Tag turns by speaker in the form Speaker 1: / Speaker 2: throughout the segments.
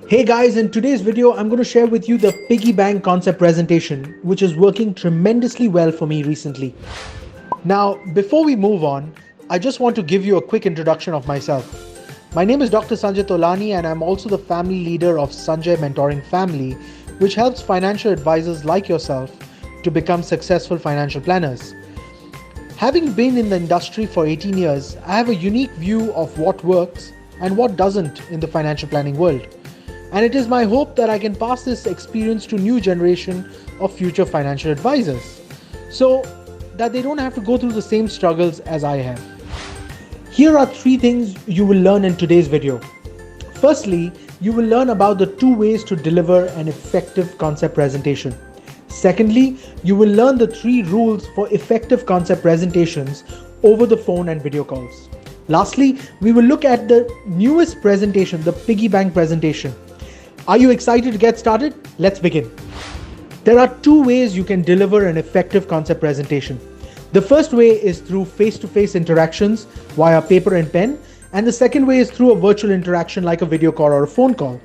Speaker 1: Hey guys, in today's video, I'm going to share with you the piggy bank concept presentation, which is working tremendously well for me recently. Now, before we move on, I just want to give you a quick introduction of myself. My name is Dr. Sanjay Tolani, and I'm also the family leader of Sanjay Mentoring Family, which helps financial advisors like yourself to become successful financial planners. Having been in the industry for 18 years, I have a unique view of what works and what doesn't in the financial planning world. And it is my hope that I can pass this experience to new generation of future financial advisors, so that they don't have to go through the same struggles as I have. Here are 3 things you will learn in today's video. Firstly, you will learn about the 2 ways to deliver an effective concept presentation. Secondly, you will learn the 3 rules for effective concept presentations over the phone and video calls. Lastly, we will look at the newest presentation, the piggy bank presentation. Are you excited to get started? Let's begin. There are 2 ways you can deliver an effective concept presentation. The first way is through face-to-face interactions via paper and pen, and the second way is through a virtual interaction like a video call or a phone call.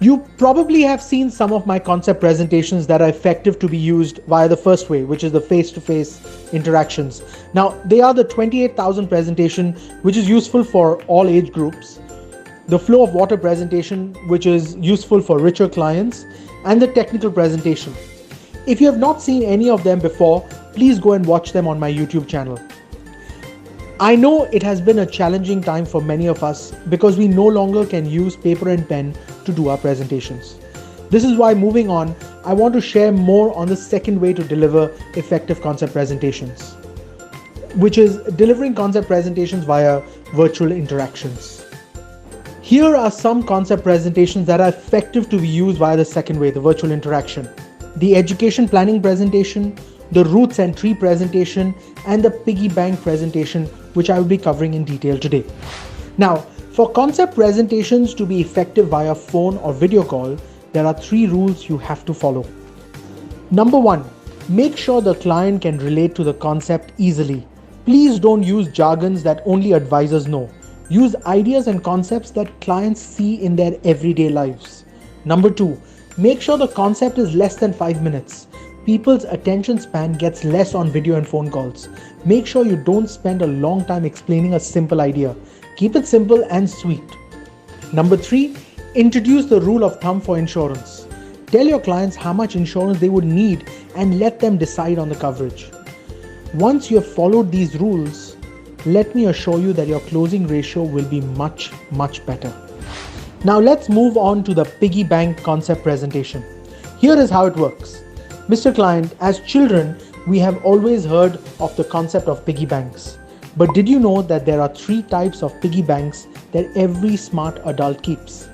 Speaker 1: You probably have seen some of my concept presentations that are effective to be used via the first way, which is the face-to-face interactions. Now, they are the 28,000 presentation, which is useful for all age groups, the flow of water presentation, which is useful for richer clients, and the technical presentation. If you have not seen any of them before, please go and watch them on my YouTube channel. I know it has been a challenging time for many of us because we no longer can use paper and pen to do our presentations. This is why, moving on, I want to share more on the second way to deliver effective concept presentations, which is delivering concept presentations via virtual interactions. Here are some concept presentations that are effective to be used via the second way, the virtual interaction. The education planning presentation, the roots and tree presentation, and the piggy bank presentation, which I will be covering in detail today. Now, for concept presentations to be effective via phone or video call, there are 3 rules you have to follow. Number 1, make sure the client can relate to the concept easily. Please don't use jargons that only advisors know. Use ideas and concepts that clients see in their everyday lives. Number 2, make sure the concept is less than 5 minutes. People's attention span gets less on video and phone calls. Make sure you don't spend a long time explaining a simple idea. Keep it simple and sweet. Number 3, introduce the rule of thumb for insurance. Tell your clients how much insurance they would need and let them decide on the coverage. Once you have followed these rules, let me assure you that your closing ratio will be much better. Now let's move on to the piggy bank concept presentation. Here is how it works. Mr. Client, as children, we have always heard of the concept of piggy banks. But did you know that there are 3 types of piggy banks that every smart adult keeps?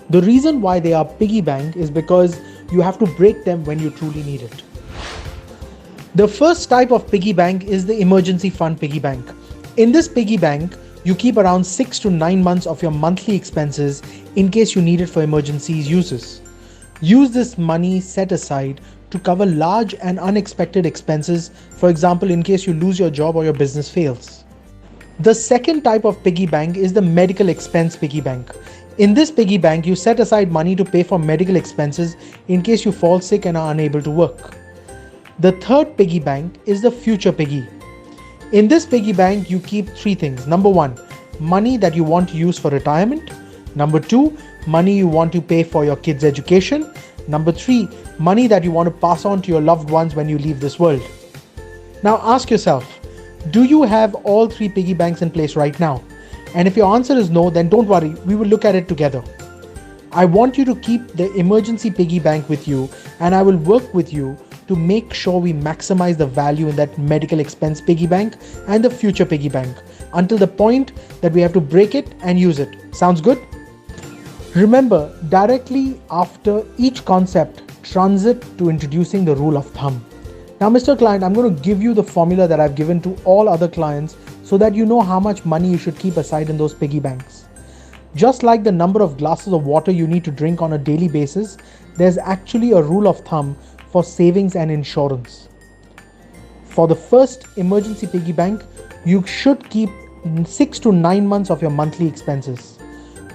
Speaker 1: The reason why they are piggy bank is because you have to break them when you truly need it. The first type of piggy bank is the emergency fund piggy bank. In this piggy bank, you keep around 6 to 9 months of your monthly expenses in case you need it for emergencies uses. Use this money set aside to cover large and unexpected expenses, for example, in case you lose your job or your business fails. The second type of piggy bank is the medical expense piggy bank. In this piggy bank, you set aside money to pay for medical expenses in case you fall sick and are unable to work. The third piggy bank is the future piggy. In this piggy bank, you keep 3 things. Number 1, money that you want to use for retirement. Number 2, money you want to pay for your kids' education. Number 3, money that you want to pass on to your loved ones when you leave this world. Now ask yourself, do you have all 3 piggy banks in place right now? And if your answer is no, then don't worry, we will look at it together. I want you to keep the emergency piggy bank with you, and I will work with you to make sure we maximize the value in that medical expense piggy bank and the future piggy bank until the point that we have to break it and use it. Sounds good? Remember, directly after each concept, transit to introducing the rule of thumb. Now, Mr. Client, I'm going to give you the formula that I've given to all other clients so that you know how much money you should keep aside in those piggy banks. Just like the number of glasses of water you need to drink on a daily basis, there's actually a rule of thumb for savings and insurance. For the first emergency piggy bank, you should keep 6 to 9 months of your monthly expenses.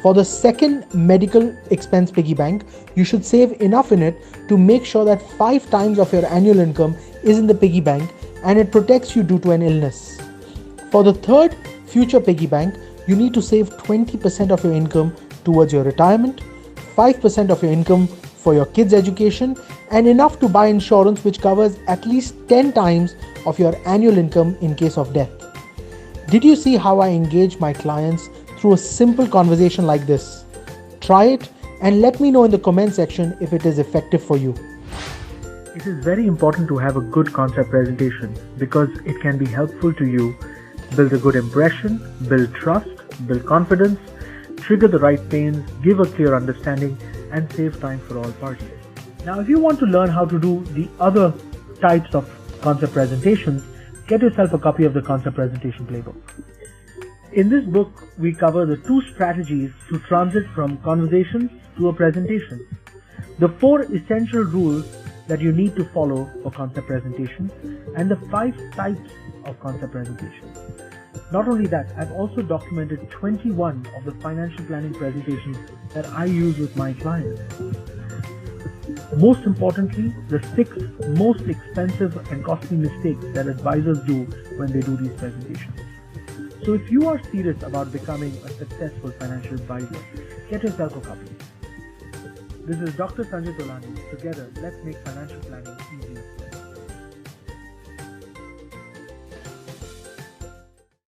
Speaker 1: For the second medical expense piggy bank, you should save enough in it to make sure that 5 times of your annual income is in the piggy bank and it protects you due to an illness. For the third future piggy bank, you need to save 20% of your income towards your retirement, 5% of your income for your kids' education, and enough to buy insurance which covers at least 10 times of your annual income in case of death. Did you see how I engage my clients through a simple conversation like this? Try it and let me know in the comment section if it is effective for you. It is very important to have a good concept presentation because it can be helpful to you build a good impression, build trust, build confidence, trigger the right pains, give a clear understanding, and save time for all parties. Now, if you want to learn how to do the other types of concept presentations, get yourself a copy of the Concept Presentation Playbook. In this book, we cover the 2 strategies to transit from conversations to a presentation, the 4 essential rules that you need to follow for concept presentations, and the 5 types of concept presentations. Not only that, I've also documented 21 of the financial planning presentations that I use with my clients. Most importantly, the 6 most expensive and costly mistakes that advisors do when they do these presentations. So if you are serious about becoming a successful financial advisor, get yourself a copy. This is Dr. Sanjay Tolani. Together, let's make financial planning easier.